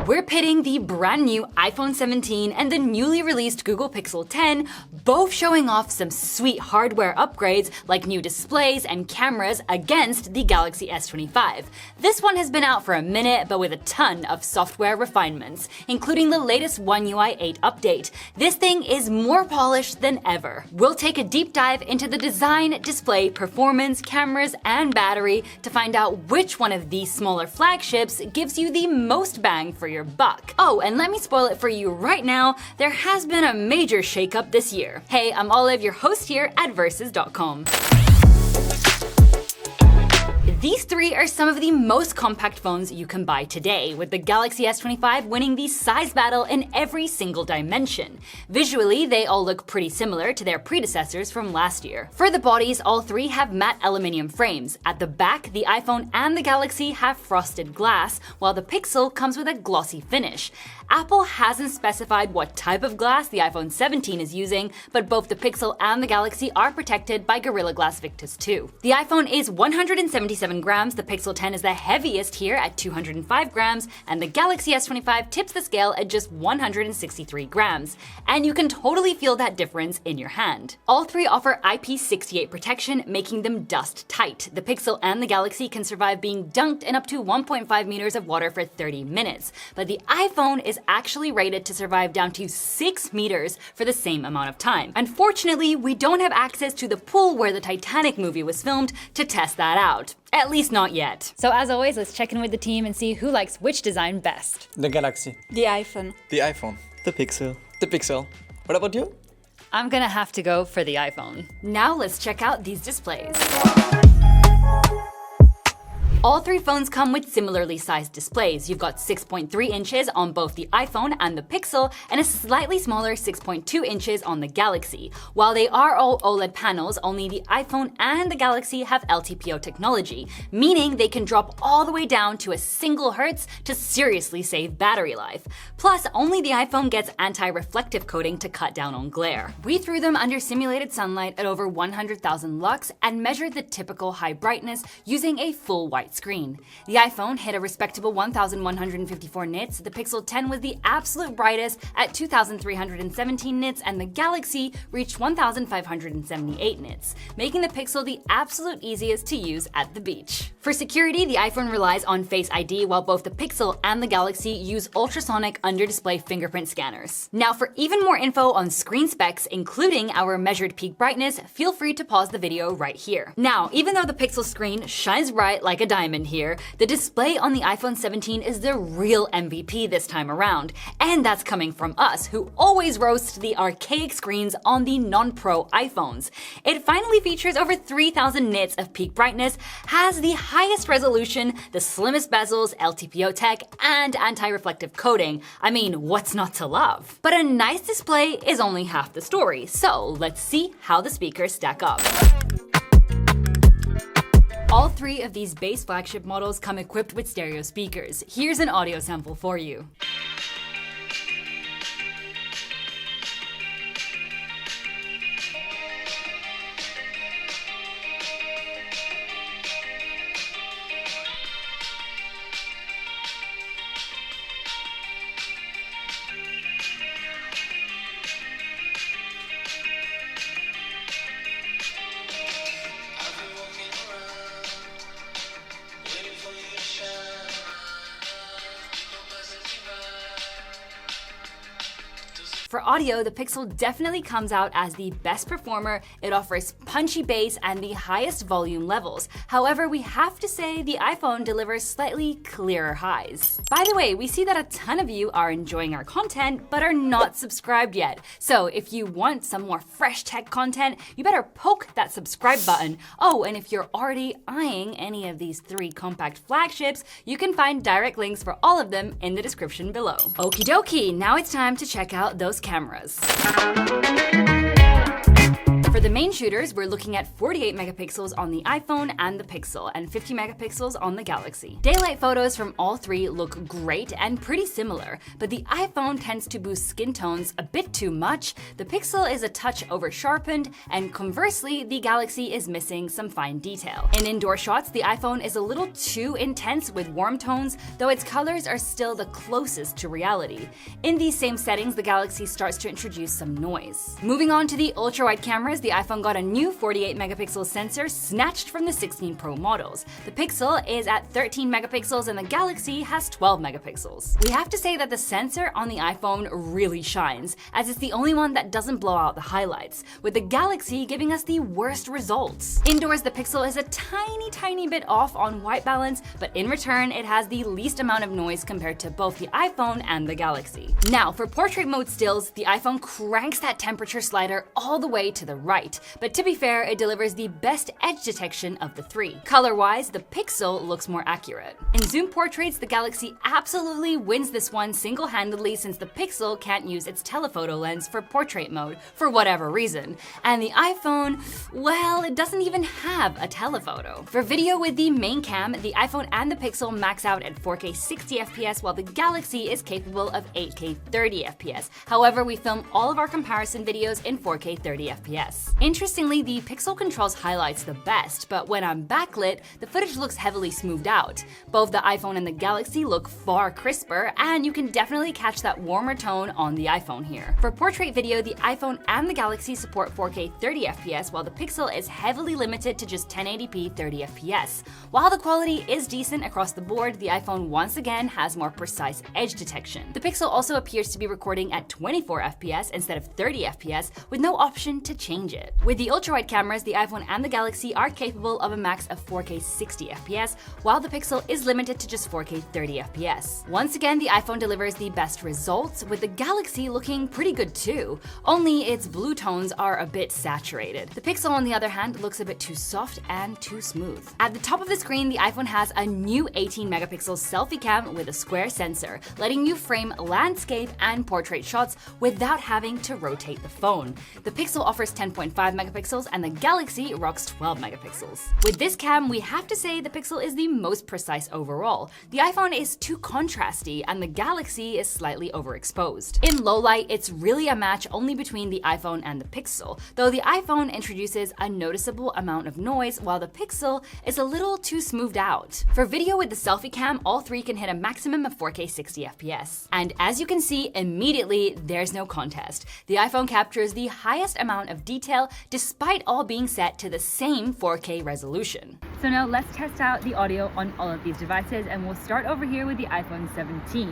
We're pitting the brand new iPhone 17 and the newly released Google Pixel 10, both showing off some sweet hardware upgrades like new displays and cameras against the Galaxy S25. This one has been out for a minute, but with a ton of software refinements, including the latest One UI 8 update. This thing is more polished than ever. We'll take a deep dive into the design, display, performance, cameras, and battery to find out which one of these smaller flagships gives you the most bang for your buck. Oh, and let me spoil it for you right now, there has been a major shakeup this year. Hey, I'm Olive, your host here at Versus.com. These three are some of the most compact phones you can buy today, with the Galaxy S25 winning the size battle in every single dimension. Visually, they all look pretty similar to their predecessors from last year. For the bodies, all three have matte aluminium frames. At the back, the iPhone and the Galaxy have frosted glass, while the Pixel comes with a glossy finish. Apple hasn't specified what type of glass the iPhone 17 is using, but both the Pixel and the Galaxy are protected by Gorilla Glass Victus 2. The iPhone is 177 grams, the Pixel 10 is the heaviest here at 205 grams, and the Galaxy S25 tips the scale at just 163 grams. And you can totally feel that difference in your hand. All three offer IP68 protection, making them dust tight. The Pixel and the Galaxy can survive being dunked in up to 1.5 meters of water for 30 minutes, but the iPhone is actually rated to survive down to 6 meters for the same amount of time. Unfortunately, we don't have access to the pool where the Titanic movie was filmed to test that out. At least not yet. So as always, let's check in with the team and see who likes which design best. The Galaxy. The iPhone. The iPhone. The Pixel. The Pixel. What about you? I'm gonna have to go for the iPhone. Now let's check out these displays. All three phones come with similarly sized displays. You've got 6.3 inches on both the iPhone and the Pixel, and a slightly smaller 6.2 inches on the Galaxy. While they are all OLED panels, only the iPhone and the Galaxy have LTPO technology, meaning they can drop all the way down to a single hertz to seriously save battery life. Plus, only the iPhone gets anti-reflective coating to cut down on glare. We threw them under simulated sunlight at over 100,000 lux and measured the typical high brightness using a full white screen. The iPhone hit a respectable 1,154 nits, the Pixel 10 was the absolute brightest at 2,317 nits, and the Galaxy reached 1,578 nits, making the Pixel the absolute easiest to use at the beach. For security, the iPhone relies on Face ID, while both the Pixel and the Galaxy use ultrasonic under-display fingerprint scanners. Now for even more info on screen specs, including our measured peak brightness, feel free to pause the video right here. Now, even though the Pixel screen shines bright like a diamond here, the display on the iPhone 17 is the real MVP this time around. And that's coming from us, who always roast the archaic screens on the non-pro iPhones. It finally features over 3,000 nits of peak brightness, has the highest resolution, the slimmest bezels, LTPO tech, and anti-reflective coating. I mean, what's not to love? But a nice display is only half the story, so let's see how the speakers stack up. All three of these base flagship models come equipped with stereo speakers. Here's an audio sample for you. For audio, the Pixel definitely comes out as the best performer. It offers punchy bass and the highest volume levels. However, we have to say the iPhone delivers slightly clearer highs. By the way, we see that a ton of you are enjoying our content but are not subscribed yet. So if you want some more fresh tech content, you better poke that subscribe button. Oh, and if you're already eyeing any of these three compact flagships, you can find direct links for all of them in the description below. Okie dokie, now it's time to check out those cameras. For For the main shooters, we're looking at 48 megapixels on the iPhone and the Pixel, and 50 megapixels on the Galaxy. Daylight photos from all three look great and pretty similar, but the iPhone tends to boost skin tones a bit too much, the Pixel is a touch over-sharpened, and conversely, the Galaxy is missing some fine detail. In indoor shots, the iPhone is a little too intense with warm tones, though its colors are still the closest to reality. In these same settings, the Galaxy starts to introduce some noise. Moving on to the ultra-wide cameras, the iPhone got a new 48 megapixel sensor snatched from the 16 Pro models. The Pixel is at 13 megapixels and the Galaxy has 12 megapixels. We have to say that the sensor on the iPhone really shines, as it's the only one that doesn't blow out the highlights, with the Galaxy giving us the worst results. Indoors, the Pixel is a tiny bit off on white balance, but in return, it has the least amount of noise compared to both the iPhone and the Galaxy. Now, for portrait mode stills, the iPhone cranks that temperature slider all the way to the right, but to be fair, it delivers the best edge detection of the three. Color-wise, the Pixel looks more accurate. In zoom portraits, the Galaxy absolutely wins this one single-handedly since the Pixel can't use its telephoto lens for portrait mode for whatever reason. And the iPhone, well, it doesn't even have a telephoto. For video with the main cam, the iPhone and the Pixel max out at 4K 60 FPS while the Galaxy is capable of 8K 30 FPS. However, we film all of our comparison videos in 4K 30 FPS. Interestingly, the Pixel controls highlights the best, but when I'm backlit, the footage looks heavily smoothed out. Both the iPhone and the Galaxy look far crisper, and you can definitely catch that warmer tone on the iPhone here. For portrait video, the iPhone and the Galaxy support 4K 30 FPS, while the Pixel is heavily limited to just 1080p 30 FPS. While the quality is decent across the board, the iPhone once again has more precise edge detection. The Pixel also appears to be recording at 24 FPS instead of 30 FPS, with no option to change it. With the ultra-wide cameras, the iPhone and the Galaxy are capable of a max of 4K 60 FPS, while the Pixel is limited to just 4K 30 FPS. Once again, the iPhone delivers the best results, with the Galaxy looking pretty good too, only its blue tones are a bit saturated. The Pixel, on the other hand, looks a bit too soft and too smooth. At the top of the screen, the iPhone has a new 18 megapixel selfie cam with a square sensor, letting you frame landscape and portrait shots without having to rotate the phone. The Pixel offers 10.5 megapixels and the Galaxy rocks 12 megapixels. With this cam, we have to say the Pixel is the most precise overall. The iPhone is too contrasty and the Galaxy is slightly overexposed. In low light, it's really a match only between the iPhone and the Pixel, though the iPhone introduces a noticeable amount of noise while the Pixel is a little too smoothed out. For video with the selfie cam, all three can hit a maximum of 4K 60 FPS. And as you can see, immediately there's no contest. The iPhone captures the highest amount of detail despite all being set to the same 4K resolution. So now let's test out the audio on all of these devices, and we'll start over here with the iPhone 17.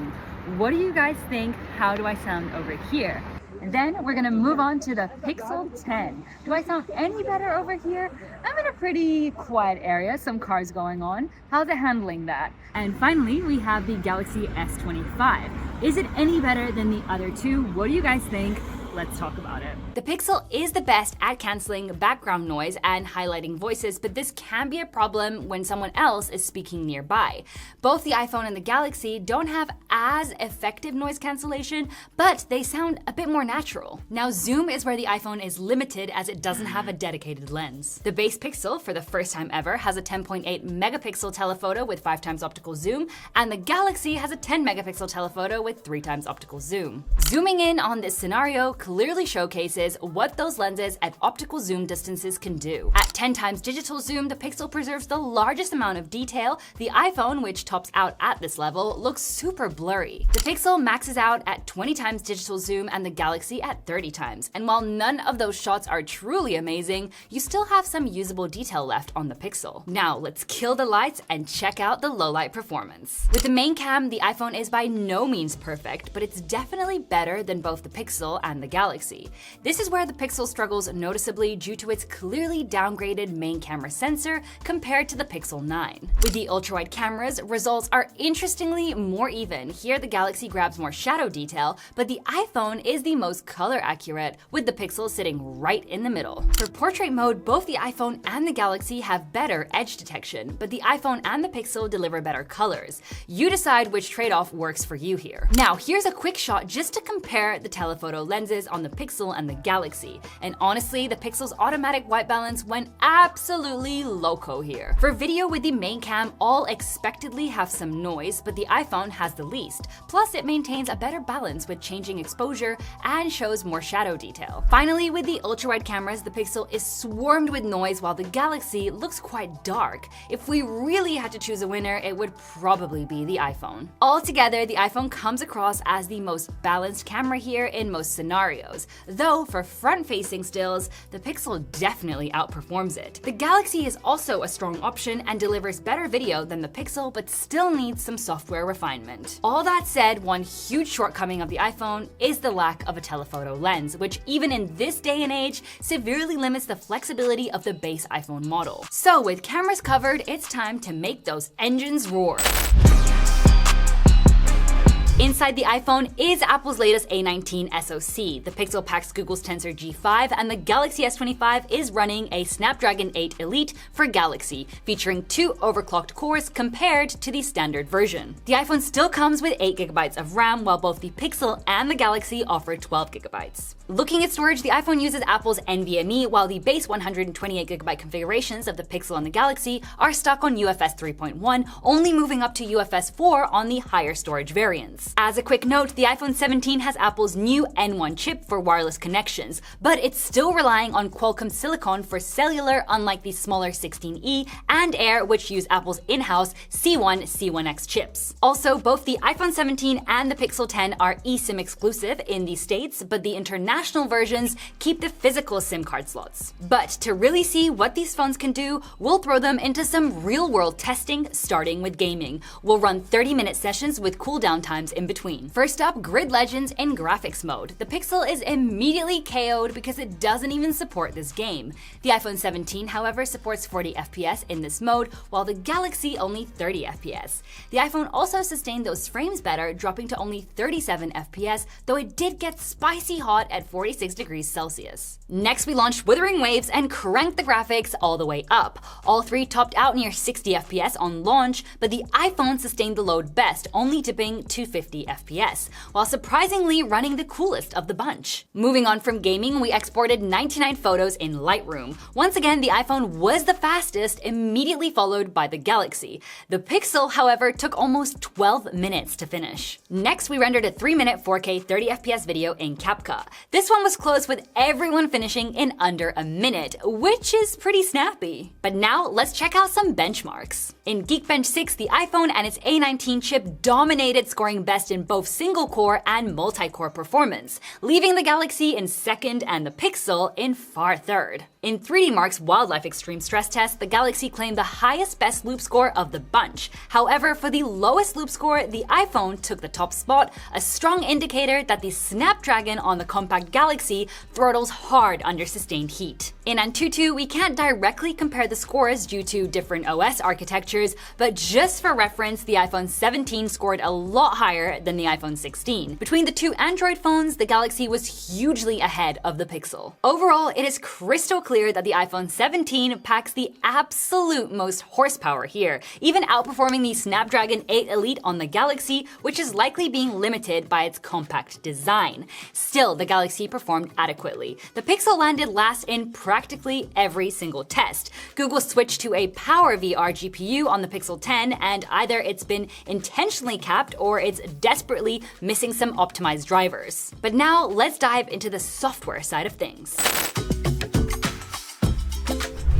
What do you guys think? How do I sound over here? And then we're gonna move on to the Pixel 10. Do I sound any better over here? I'm in a pretty quiet area, some cars going on. How's it handling that? And finally, we have the Galaxy S25. Is it any better than the other two? What do you guys think? Let's talk about it. The Pixel is the best at canceling background noise and highlighting voices, but this can be a problem when someone else is speaking nearby. Both the iPhone and the Galaxy don't have as effective noise cancellation, but they sound a bit more natural. Now, zoom is where the iPhone is limited as it doesn't have a dedicated lens. The base Pixel, for the first time ever, has a 10.8 megapixel telephoto with 5 times optical zoom, and the Galaxy has a 10 megapixel telephoto with 3 times optical zoom. Zooming in on this scenario clearly showcases what those lenses at optical zoom distances can do. At 10 times digital zoom, the Pixel preserves the largest amount of detail. The iPhone, which tops out at this level, looks super blurry. The Pixel maxes out at 20 times digital zoom and the Galaxy at 30 times. And while none of those shots are truly amazing, you still have some usable detail left on the Pixel. Now, let's kill the lights and check out the low light performance. With the main cam, the iPhone is by no means perfect, but it's definitely better than both the Pixel and the Galaxy. This is where the Pixel struggles noticeably due to its clearly downgraded main camera sensor compared to the Pixel 9. With the ultra-wide cameras, results are interestingly more even. Here the Galaxy grabs more shadow detail, but the iPhone is the most color accurate, with the Pixel sitting right in the middle. For portrait mode, both the iPhone and the Galaxy have better edge detection, but the iPhone and the Pixel deliver better colors. You decide which trade-off works for you here. Now, here's a quick shot just to compare the telephoto lenses inches on the Pixel and the Galaxy. And honestly, the Pixel's automatic white balance went absolutely loco here. For video with the main cam, all expectedly have some noise, but the iPhone has the least. Plus, it maintains a better balance with changing exposure and shows more shadow detail. Finally, with the ultra-wide cameras, the Pixel is swarmed with noise while the Galaxy looks quite dark. If we really had to choose a winner, it would probably be the iPhone. Altogether, the iPhone comes across as the most balanced camera here in most scenarios, though for front-facing stills, the Pixel definitely outperforms it. The Galaxy is also a strong option and delivers better video than the Pixel, but still needs some software refinement. All that said, one huge shortcoming of the iPhone is the lack of a telephoto lens, which even in this day and age severely limits the flexibility of the base iPhone model. So with cameras covered, it's time to make those engines roar. Inside the iPhone is Apple's latest A19 SoC. The Pixel packs Google's Tensor G5, and the Galaxy S25 is running a Snapdragon 8 Elite for Galaxy, featuring 2 overclocked cores compared to the standard version. The iPhone still comes with 8GB of RAM, while both the Pixel and the Galaxy offer 12GB. Looking at storage, the iPhone uses Apple's NVMe, while the base 128GB configurations of the Pixel and the Galaxy are stuck on UFS 3.1, only moving up to UFS 4 on the higher storage variants. As a quick note, the iPhone 17 has Apple's new N1 chip for wireless connections, but it's still relying on Qualcomm Silicon for cellular, unlike the smaller 16E and Air, which use Apple's in-house C1, C1X chips. Also, both the iPhone 17 and the Pixel 10 are eSIM exclusive in the States, but the international versions keep the physical SIM card slots. But to really see what these phones can do, we'll throw them into some real-world testing, starting with gaming. We'll run 30-minute sessions with cooldown times in between. First up, Grid Legends in graphics mode. The Pixel is immediately KO'd because it doesn't even support this game. The iPhone 17, however, supports 40 FPS in this mode, while the Galaxy only 30 FPS. The iPhone also sustained those frames better, dropping to only 37 FPS, though it did get spicy hot at 46 degrees Celsius. Next, we launched Withering Waves and cranked the graphics all the way up. All three topped out near 60 FPS on launch, but the iPhone sustained the load best, only dipping to 50 FPS, while surprisingly running the coolest of the bunch. Moving on from gaming, we exported 99 photos in Lightroom. Once again, the iPhone was the fastest, immediately followed by the Galaxy. The Pixel, however, took almost 12 minutes to finish. Next, we rendered a 3-minute 4K 30 FPS video in CapCut. This one was close, with everyone finishing in under a minute, which is pretty snappy. But now, let's check out some benchmarks. In Geekbench 6, the iPhone and its A19 chip dominated, scoring best in both single-core and multi-core performance, leaving the Galaxy in second and the Pixel in far third. In 3D Mark's Wildlife Extreme Stress Test, the Galaxy claimed the highest best loop score of the bunch. However, for the lowest loop score, the iPhone took the top spot, a strong indicator that the Snapdragon on the compact Galaxy throttles hard under sustained heat. In Antutu, we can't directly compare the scores due to different OS architectures, but just for reference, the iPhone 17 scored a lot higher than the iPhone 16. Between the two Android phones, the Galaxy was hugely ahead of the Pixel. Overall, it is crystal clear that the iPhone 17 packs the absolute most horsepower here, even outperforming the Snapdragon 8 Elite on the Galaxy, which is likely being limited by its compact design. Still, the Galaxy performed adequately. The Pixel landed last in practically every single test. Google switched to a PowerVR GPU on the Pixel 10, and either it's been intentionally capped or it's desperately missing some optimized drivers. But now let's dive into the software side of things.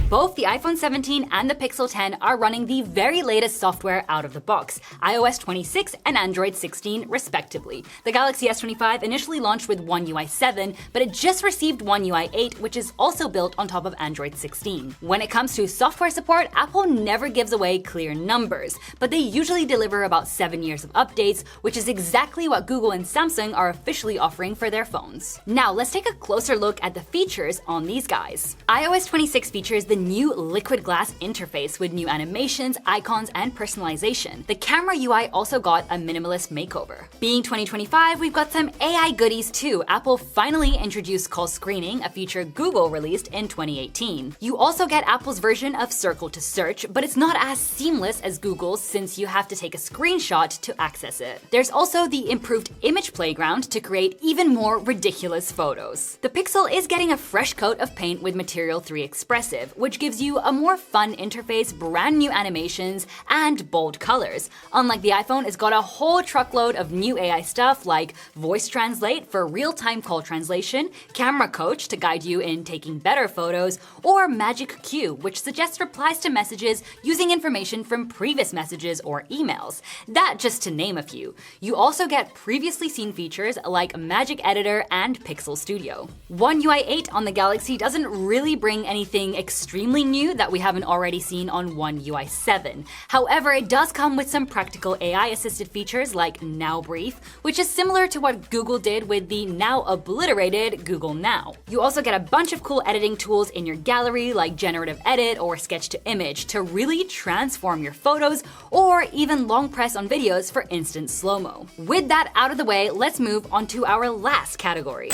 Both the iPhone 17 and the Pixel 10 are running the very latest software out of the box, iOS 26 and Android 16 respectively. The Galaxy S25 initially launched with One UI 7, but it just received One UI 8, which is also built on top of Android 16. When it comes to software support, Apple never gives away clear numbers, but they usually deliver about 7 years of updates, which is exactly what Google and Samsung are officially offering for their phones. Now let's take a closer look at the features on these guys. iOS 26 features the new liquid glass interface with new animations, icons, and personalization. The camera UI also got a minimalist makeover. Being 2025, we've got some AI goodies too. Apple finally introduced call screening, a feature Google released in 2018. You also get Apple's version of Circle to Search, but it's not as seamless as Google's since you have to take a screenshot to access it. There's also the improved image playground to create even more ridiculous photos. The Pixel is getting a fresh coat of paint with Material 3 Expressive, which gives you a more fun interface, brand new animations, and bold colors. Unlike the iPhone, it's got a whole truckload of new AI stuff like Voice Translate for real-time call translation, Camera Coach to guide you in taking better photos, or Magic Queue, which suggests replies to messages using information from previous messages or emails. That just to name a few. You also get previously seen features like Magic Editor and Pixel Studio. One UI 8 on the Galaxy doesn't really bring anything extremely new that we haven't already seen on One UI 7. However, it does come with some practical AI-assisted features like Now Brief, which is similar to what Google did with the now obliterated Google Now. You also get a bunch of cool editing tools in your gallery like Generative Edit or Sketch to Image to really transform your photos, or even long press on videos for instant slow-mo. With that out of the way, let's move on to our last category.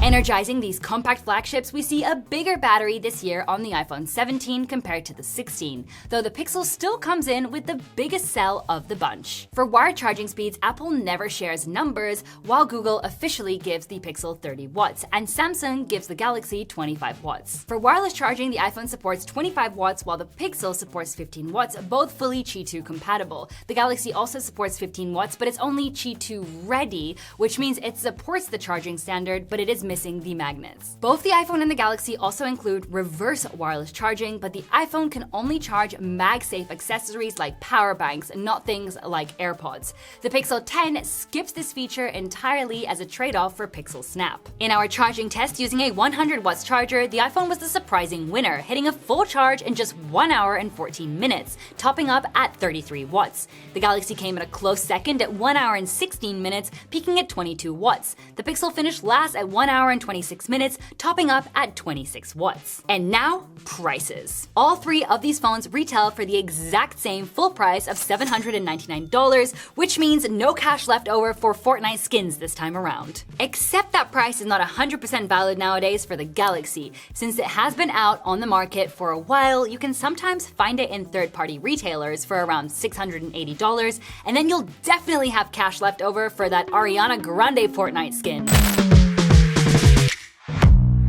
Energizing these compact flagships, we see a bigger battery this year on the iPhone 17 compared to the 16, though the Pixel still comes in with the biggest cell of the bunch. For wired charging speeds, Apple never shares numbers, while Google officially gives the Pixel 30 watts, and Samsung gives the Galaxy 25 watts. For wireless charging, the iPhone supports 25 watts while the Pixel supports 15 watts, both fully Qi 2 compatible. The Galaxy also supports 15 watts, but it's only Qi 2 ready, which means it supports the charging standard, but it is missing the magnets. Both the iPhone and the Galaxy also include reverse wireless charging, but the iPhone can only charge MagSafe accessories like power banks, not things like AirPods. The Pixel 10 skips this feature entirely as a trade-off for Pixel Snap. In our charging test using a 100 watts charger, the iPhone was the surprising winner, hitting a full charge in just 1 hour and 14 minutes, topping up at 33 watts. The Galaxy came in a close second at 1 hour and 16 minutes, peaking at 22 watts. The Pixel finished last at 1 hour and 26 minutes, topping up at 26 watts. And now, prices. All three of these phones retail for the exact same full price of $799, which means no cash left over for Fortnite skins this time around. Except that price is not 100% valid nowadays for the Galaxy. Since it has been out on the market for a while, you can sometimes find it in third-party retailers for around $680, and then you'll definitely have cash left over for that Ariana Grande Fortnite skin.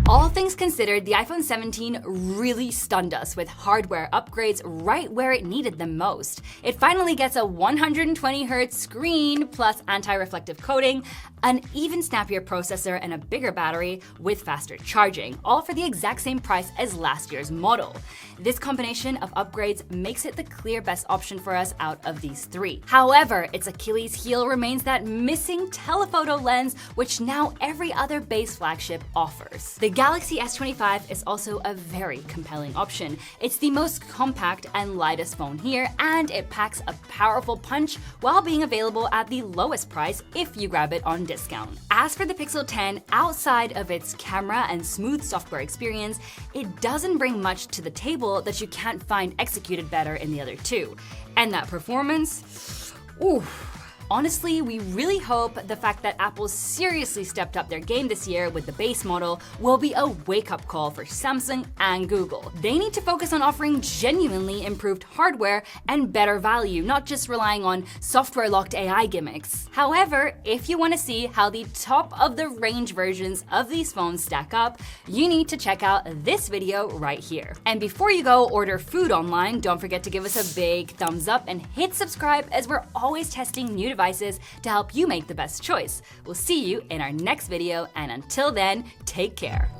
All things considered, the iPhone 17 really stunned us with hardware upgrades right where it needed them most. It finally gets a 120Hz screen plus anti-reflective coating, an even snappier processor, and a bigger battery with faster charging, all for the exact same price as last year's model. This combination of upgrades makes it the clear best option for us out of these three. However, its Achilles heel remains that missing telephoto lens, which now every other base flagship offers. The Galaxy S25 is also a very compelling option. It's the most compact and lightest phone here, and it packs a powerful punch while being available at the lowest price if you grab it on discount. As for the Pixel 10, outside of its camera and smooth software experience, it doesn't bring much to the table that you can't find executed better in the other two. And that performance? Oof. Honestly, we really hope the fact that Apple seriously stepped up their game this year with the base model will be a wake-up call for Samsung and Google. They need to focus on offering genuinely improved hardware and better value, not just relying on software-locked AI gimmicks. However, if you want to see how the top-of-the-range versions of these phones stack up, you need to check out this video right here. And before you go order food online, don't forget to give us a big thumbs up and hit subscribe, as we're always testing new devices to help you make the best choice. We'll see you in our next video, and until then, take care.